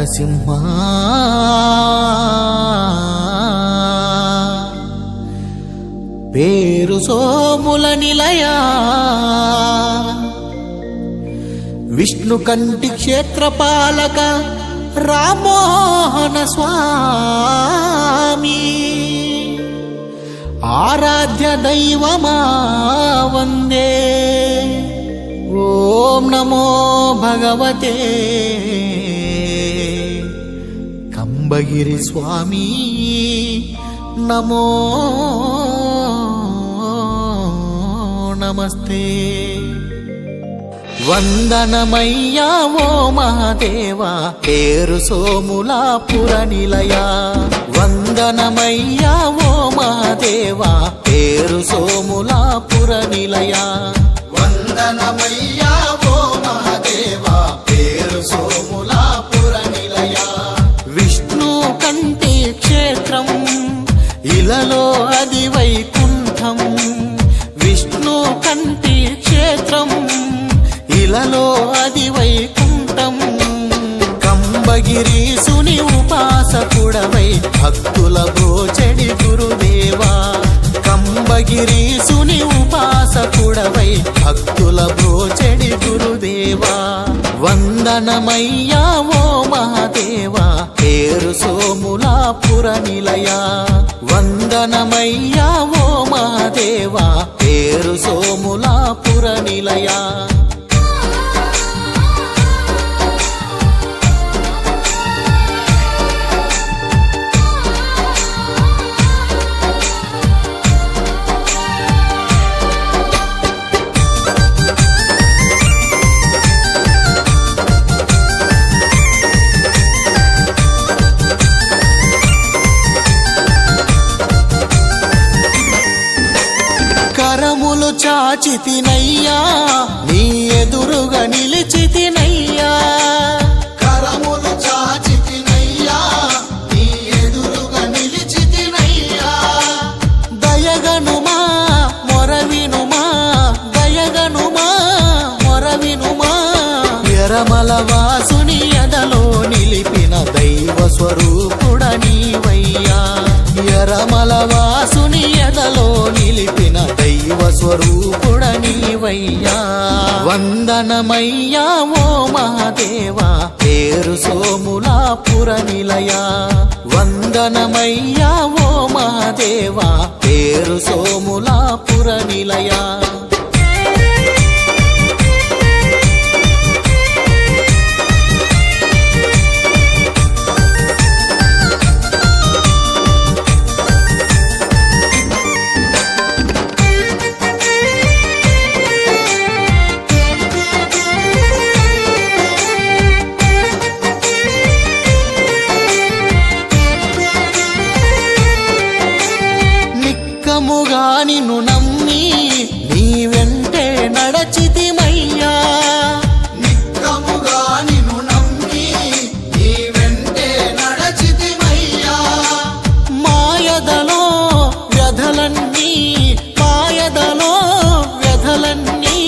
నరసింహ పేరు సోముల నిలయ విష్ణు కంటి క్షేత్రపాలక రామోహన స్వామి ఆరాధ్య దైవమా వందే ఓం నమో భగవతే కంబగిరి స్వామి నమో నమస్తే వందనమయ్యా ఓ మహాదేవా పేరు సోములాపుర నిలయ వందనమయ్యా ఓ మహాదేవా పేరు సోములాపుర నిలయ వందనమయ్యా ఓ మహాదేవా పేరు సోములాపుర నిలయ విష్ణు కంటి క్షేత్రం ఇలలో అది వైకుంఠం విష్ణు కంటి క్షేత్రం ఇలలో అది వైకుంఠం కంబగిరీసుని ఉపాసకుడవై భక్తుల బ్రోచెడి గురుదేవా కంబగిరీసుని ఉపాసకుడవై భక్తుల బ్రోచెడి గురుదేవా వందనమయ్యా ఓ మహాదేవా పేరు సోములాపుర నిలయ వందనమయ్యా ఓ మహాదేవా పేరు సోములాపుర నిలయ కరములు చాచితినయ్యా నీ ఎదురుగా నిలిచితినయ్యా కరములు చాచితినయ్యా నీ ఎదురుగా నిలిచితినయ్యా దయగనుమా మొరవినుమా దయగనుమా మొరవినుమా ఎరమల వాసుని ఎదలో నిలిపిన దైవ స్వరూపుడ నీవయ్యా ఎరమల వాసుని ఎదలో నిలిపిన దైవ స్వరూపుడ నీవయ్యా వందనమయ్యా ఓ మహాదేవా పేరు సోములాపుర నిలయ వందనమయ్యా ఓ మహాదేవా పేరు సోములాపుర నిలయ నిక్కముగా నిన్ను నమ్మి నీ వెంటే నడచితిమయ్యా నిక్కముగా నిన్ను నమ్మి నీ వెంటే నడచితిమయ్యా మాయదలో వ్యధలన్నీ మాయదలో వ్యధలన్నీ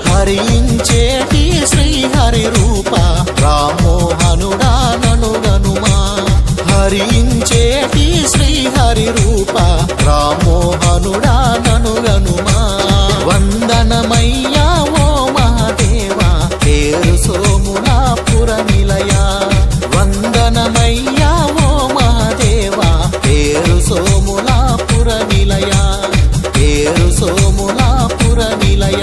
హరించేటి శ్రీహరి రూప రామోహనుడా నను గనుమా హరించేటి శ్రీహరి రూప రామోహనుడా నను గనుమా వందనమయ్యా ఓ మహాదేవా పేరు సోములాపుర నిలయ వందనమయ్యా ఓ మహాదేవా పేరు సోములాపుర నిలయ పేరు సోములాపుర నిలయ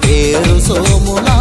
పేరు సోములా